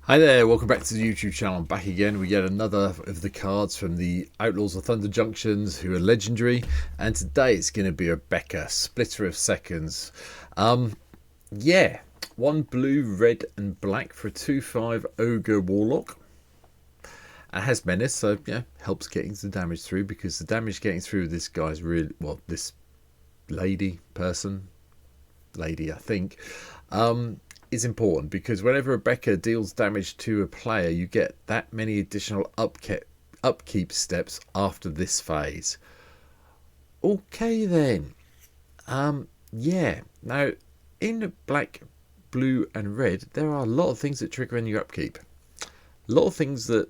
Hi there, welcome back to the YouTube channel. I'm back again. We get another of the cards from the Outlaws of Thunder Junctions, who are legendary, and today it's going to be Obeka, Splitter of Seconds. Yeah, one blue, red and black for a 2/5 Ogre Warlock. It has Menace, so yeah, helps getting the damage through, because the damage getting through this guy's really, well, this lady, I think, is important, because whenever Obeka deals damage to a player, you get that many additional upkeep steps after this phase. Okay then. Yeah. Now, in black, blue and red, there are a lot of things that trigger in your upkeep. A lot of things that,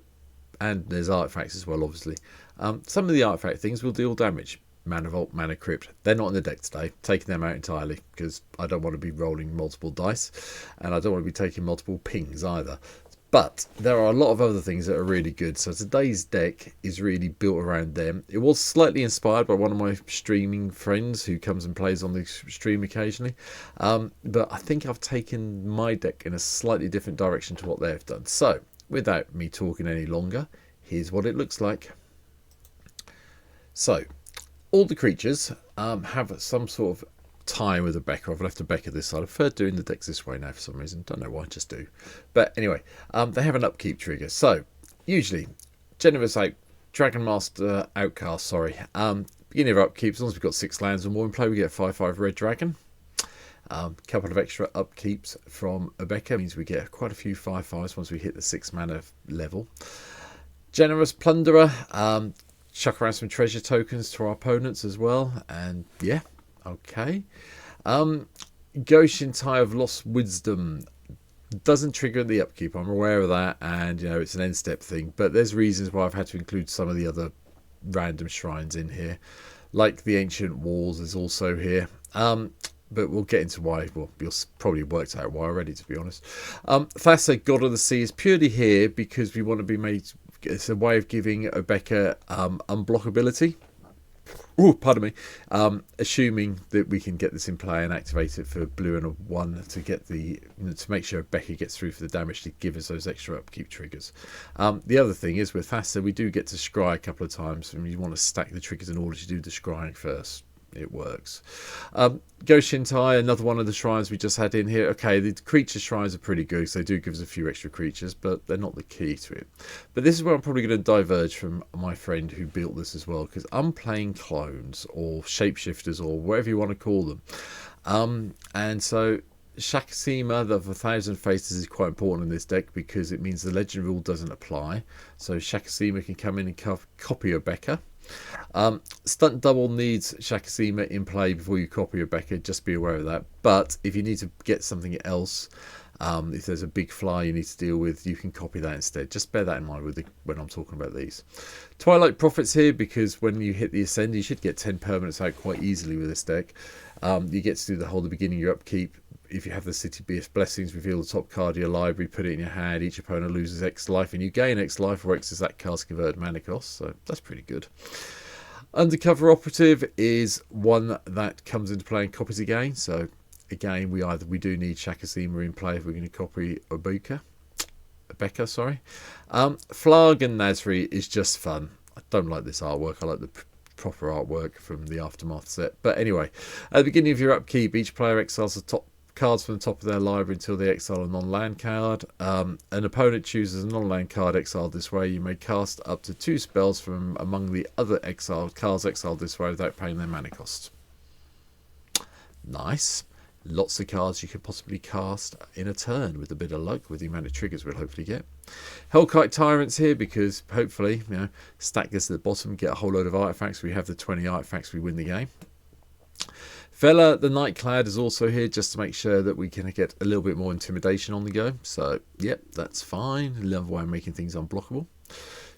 and there's artifacts as well, obviously. Some of the artifact things will deal damage. Mana Vault, Mana Crypt. They're not in the deck today. Taking them out entirely, because I don't want to be rolling multiple dice, and I don't want to be taking multiple pings either. But there are a lot of other things that are really good. So today's deck is really built around them. It was slightly inspired by one of my streaming friends who comes and plays on the stream occasionally. But I think I've taken my deck in a slightly different direction to what they've done. So without me talking any longer, here's what it looks like. So all the creatures have some sort of tie with Obeka. I've left Obeka this side. I prefer doing the decks this way now for some reason. Don't know why, just do. But anyway, they have an upkeep trigger. So usually, Generous Dragon Master Outcast, sorry. Beginning of upkeep, as long as we've got 6 lands or more in play, we get 5/5 Red Dragon. Couple of extra upkeeps from Obeka means we get quite a few 5/5s once we hit the 6 mana level. Generous Plunderer. Chuck around some treasure tokens to our opponents as well, and yeah, okay. Goshen Tie of Lost Wisdom doesn't trigger the upkeep. I'm aware of that, and you know it's an end step thing, but there's reasons why I've had to include some of the other random shrines in here, like the Ancient Walls is also here. But we'll get into why. Well, you'll probably worked out why already, to be honest. Thassa, God of the Sea, is purely here because we want to be made. It's a way of giving Obeka unblockability. Oh, pardon me. Assuming that we can get this in play and activate it for blue and a 1 to get the to make sure Obeka gets through for the damage to give us those extra upkeep triggers. The other thing is with Thassa, we do get to scry a couple of times, and you want to stack the triggers in order to do the scrying first. It works. Goshen Tai, another one of the shrines we just had in here. Okay, the creature shrines are pretty good, so they do give us a few extra creatures, but they're not the key to it. But this is where I'm probably going to diverge from my friend who built this as well, because I'm playing clones or shapeshifters or whatever you want to call them. And so Shakasima of 1,000 Faces is quite important in this deck because it means the legend rule doesn't apply. So Shakasima can come in and copy Obeka. Stunt Double needs Shakasima in play before you copy Obeka, just be aware of that. But if you need to get something else, if there's a big fly you need to deal with, you can copy that instead. Just bear that in mind when I'm talking about these. Twilight Prophets here because when you hit the Ascend, you should get 10 permanents out quite easily with this deck. You get to do the whole the beginning of your upkeep. If you have the City BF Blessings, reveal the top card of your library, put it in your hand. Each opponent loses X life and you gain X life, or X is that card's converted mana cost. So that's pretty good. Undercover Operative is one that comes into play and copies again. So again, we do need Shakasima in play if we're going to copy Obeka, sorry. Flag and Nasri is just fun. I don't like this artwork. I like the proper artwork from the Aftermath set. But anyway, at the beginning of your upkeep, each player exiles the top cards from the top of their library until they exile a non-land card. An opponent chooses a non-land card exiled this way. You may cast up to 2 spells from among the other exiled cards exiled this way without paying their mana cost. Nice. Lots of cards you could possibly cast in a turn with a bit of luck with the amount of triggers we'll hopefully get. Hellkite Tyrants here because hopefully, you know, stack this at the bottom, get a whole load of artifacts. We have the 20 artifacts, we win the game. Fella the Nightclad is also here just to make sure that we can get a little bit more intimidation on the go. So, yep, that's fine. Love way of making things unblockable.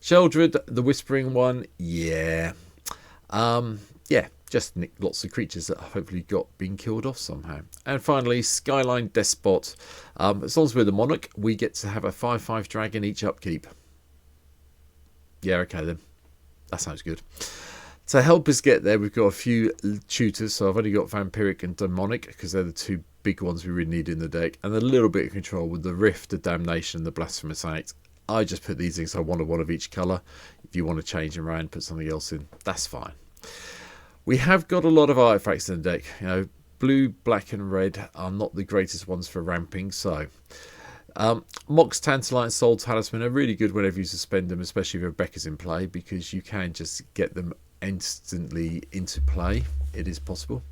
Sheldred, the Whispering One, yeah. Yeah, just nick lots of creatures that hopefully got being killed off somehow. And finally, Skyline Despot. As long as we're the Monarch, we get to have a 5/5 dragon each upkeep. Yeah, okay then. That sounds good. To help us get there, we've got a few tutors. So I've only got Vampiric and Demonic because they're the 2 big ones we really need in the deck, and a little bit of control with the Rift, the Damnation, and the Blasphemous Act. I just put these in, so I wanted one of each colour. If you want to change them around, put something else in, that's fine. We have got a lot of artifacts in the deck. You know, blue, black, and red are not the greatest ones for ramping, so Mox, Tantalite, and Soul Talisman are really good whenever you suspend them, especially if Obeka's in play, because you can just get them instantly into play. It is possible.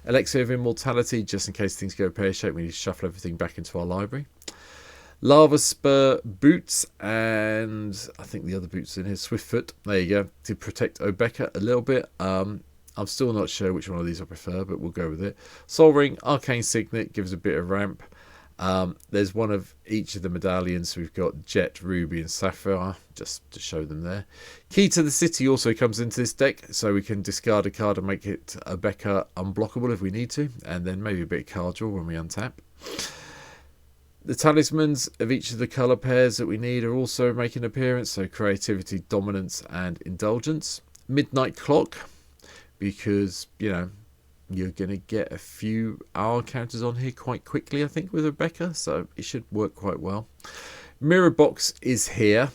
Elixir of Immortality, just in case things go pear-shaped, we need to shuffle everything back into our library. Lava Spur boots, and I think the other boots in here, Swiftfoot, there you go, to protect Obeka a little bit. I'm still not sure which one of these I prefer, but we'll go with it. Soul Ring, Arcane Signet, gives a bit of ramp. There's one of each of the medallions. We've got Jet, Ruby, and Sapphire, just to show them there. Key to the City also comes into this deck, so we can discard a card and make it Obeka unblockable if we need to, and then maybe a bit of card draw when we untap. The talismans of each of the colour pairs that we need are also making an appearance, so Creativity, Dominance, and Indulgence. Midnight Clock, because, you know, you're going to get a few hour counters on here quite quickly, I think, with Obeka, so it should work quite well. Mirror Box is here.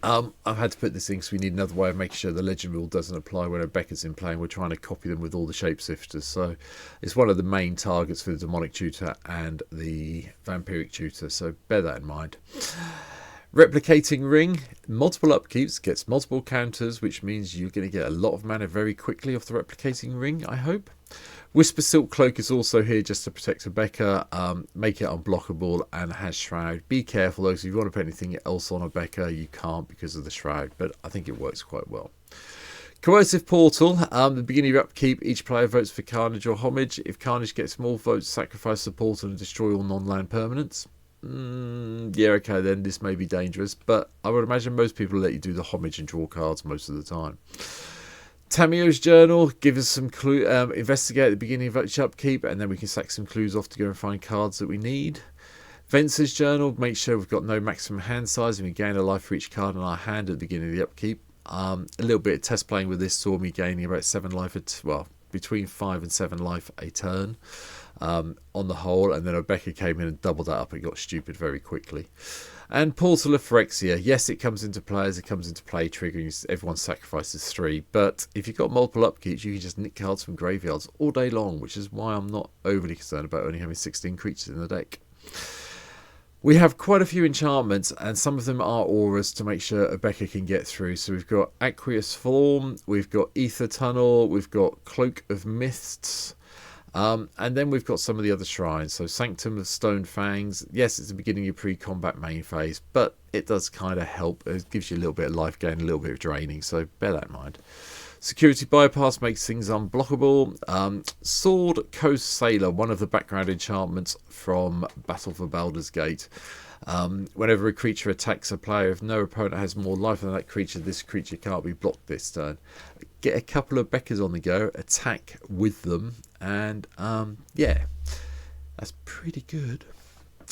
I've had to put this in because we need another way of making sure the legend rule doesn't apply when Obeka's in play, and we're trying to copy them with all the shapeshifters. So it's one of the main targets for the Demonic Tutor and the Vampiric Tutor, so bear that in mind. Replicating Ring, multiple upkeeps, gets multiple counters, which means you're going to get a lot of mana very quickly off the Replicating Ring, I hope. Whisper Silk Cloak is also here just to protect Obeka, make it unblockable, and has Shroud. Be careful though, because if you want to put anything else on Obeka, you can't because of the Shroud, but I think it works quite well. Coercive Portal, the beginning of your upkeep, each player votes for Carnage or Homage. If Carnage gets more votes, sacrifice the portal and destroy all non-land permanents. Yeah, okay, then this may be dangerous, but I would imagine most people let you do the Homage and draw cards most of the time. Tamio's Journal gives us some clue, investigate at the beginning of each upkeep, and then we can sack some clues off to go and find cards that we need. Venser's Journal, make sure we've got no maximum hand size and we gain a life for each card in our hand at the beginning of the upkeep. A little bit of test playing with this saw me gaining about 7 life, between 5 and 7 life a turn. On the whole, and then Obeka came in and doubled that up and got stupid very quickly. And Portal of Phyrexia, yes, it comes into play as it comes into play, triggering everyone sacrifices 3, but if you've got multiple upkeeps, you can just nick cards from graveyards all day long, which is why I'm not overly concerned about only having 16 creatures in the deck. We have quite a few enchantments, and some of them are auras to make sure Obeka can get through. So we've got Aqueous Form, we've got Ether Tunnel, we've got Cloak of Mists, and then we've got some of the other shrines. So Sanctum of Stone Fangs. Yes, it's the beginning of your pre-combat main phase, but it does kind of help. It gives you a little bit of life gain, a little bit of draining, so bear that in mind. Security Bypass makes things unblockable. Sword Coast Sailor, one of the background enchantments from Battle for Baldur's Gate. Whenever a creature attacks a player, if no opponent has more life than that creature, this creature can't be blocked this turn. Get a couple of Beckers on the go, attack with them, and yeah, that's pretty good.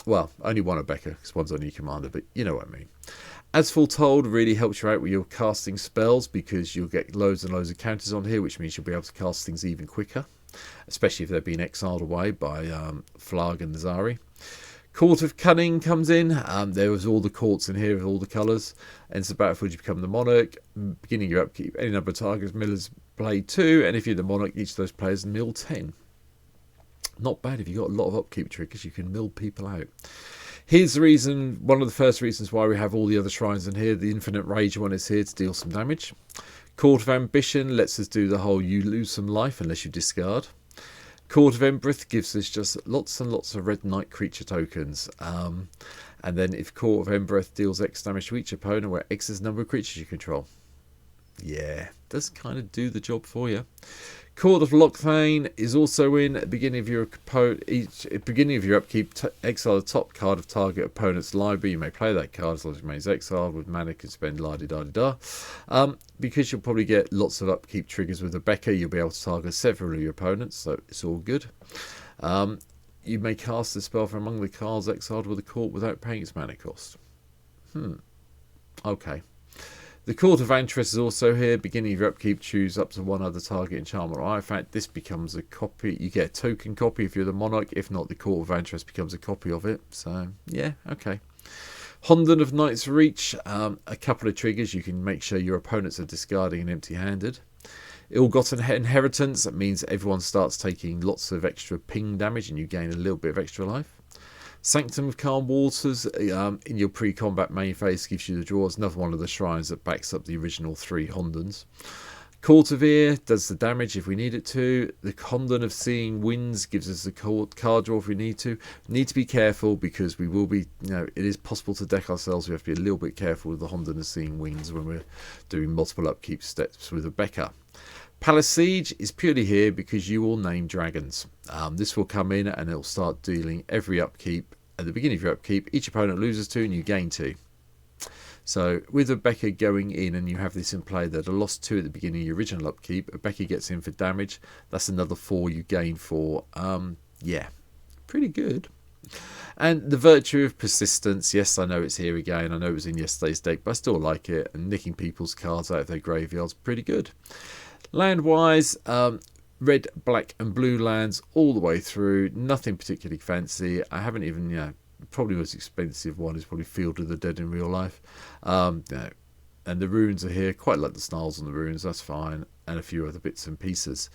Well, only one Obeka, because one's only commander, but you know what I mean. As Foretold really helps you out with your casting spells, because you'll get loads and loads of counters on here, which means you'll be able to cast things even quicker, especially if they're being exiled away by Flarg and Nazari. Court of Cunning comes in. There was all the courts in here with all the colours. Ends the battlefield, you become the monarch. Beginning your upkeep, any number of targets, millers play 2, and if you're the monarch, each of those players mill 10. Not bad if you've got a lot of upkeep triggers, you can mill people out. Here's the reason, one of the first reasons why we have all the other shrines in here. The Infinite Rage one is here to deal some damage. Court of Ambition lets us do the whole you lose some life unless you discard. Court of Embereth gives us just lots and lots of Red Knight creature tokens. And then if Court of Embereth deals X damage to each opponent, where X is the number of creatures you control. Yeah, does kind of do the job for you. Court of Lochthane is also in. At the beginning of your upkeep, exile the top card of target opponent's library. You may play that card as long as it remains exiled. With mana, you can spend la-di-da-di-da. Because you'll probably get lots of upkeep triggers with Obeka, you'll be able to target several of your opponents, so it's all good. You may cast the spell from among the cards exiled with the court without paying its mana cost. Okay. The Court of Interest is also here. Beginning of your upkeep, choose up to one other target enchantment or artifact. This becomes a copy. You get a token copy if you're the monarch. If not, the Court of Interest becomes a copy of it. So, yeah, okay. Honden of Knight's Reach. A couple of triggers. You can make sure your opponents are discarding and empty-handed. Ill-gotten inheritance. That means everyone starts taking lots of extra ping damage and you gain a little bit of extra life. Sanctum of Calm Waters in your pre-combat main phase gives you the draw. It's another one of the shrines that backs up the original 3 Hondens. Court of Ear does the damage if we need it to. The Honden of Seeing Winds gives us the card draw if we need to. Need to be careful because we will be, it is possible to deck ourselves. We have to be a little bit careful with the Honden of Seeing Winds when we're doing multiple upkeep steps with Obeka. Palace Siege is purely here because you will name dragons. This will come in and it will start dealing every upkeep. At the beginning of your upkeep, each opponent loses 2 and you gain 2. So with Obeka going in and you have this in play that I lost 2 at the beginning of your original upkeep, Obeka gets in for damage. That's another 4 you gain for. Yeah, pretty good. And the Virtue of Persistence. Yes, I know it's here again. I know it was in yesterday's deck, but I still like it. And nicking people's cards out of their graveyards, pretty good. Land-wise, red, black and blue lands all the way through. Nothing particularly fancy. I haven't even, probably the most expensive one is probably Field of the Dead in real life. And the runes are here. Quite like the snarls on the runes. That's fine. And a few other bits and pieces.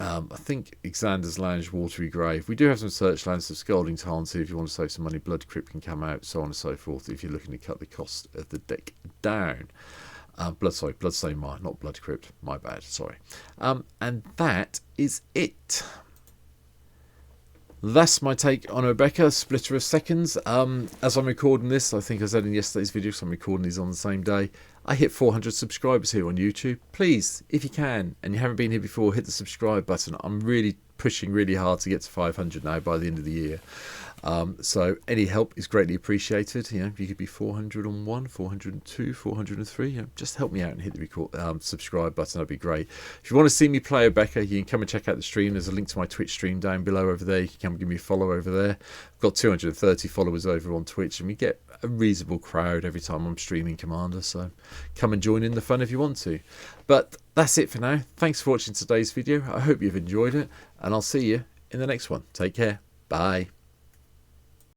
I think Xander's Lounge, Watery Grave. We do have some search lands, some Scalding Tarn, if you want to save some money. Blood Crypt can come out, so on and so forth, if you're looking to cut the cost of the deck down. Bloodstain Mire, not Blood Crypt, my bad, sorry. And that is it. That's my take on Obeka, Splitter of Seconds. As I'm recording this, I think I said in yesterday's video, so I'm recording these on the same day, I hit 400 subscribers here on YouTube. Please, if you can, and you haven't been here before, hit the subscribe button. I'm really pushing really hard to get to 500 now by the end of the year. So any help is greatly appreciated. If you could be 401, 402, 403, just help me out and hit the subscribe button. That'd be great. If you want to see me play Obeka, you can come and check out the stream. There's a link to my Twitch stream down below over there. You can come and give me a follow over there. I've got 230 followers over on Twitch, and we get a reasonable crowd every time I'm streaming Commander. So come and join in the fun if you want to. But that's it for now. Thanks for watching today's video. I hope you've enjoyed it, and I'll see you in the next one. Take care. Bye.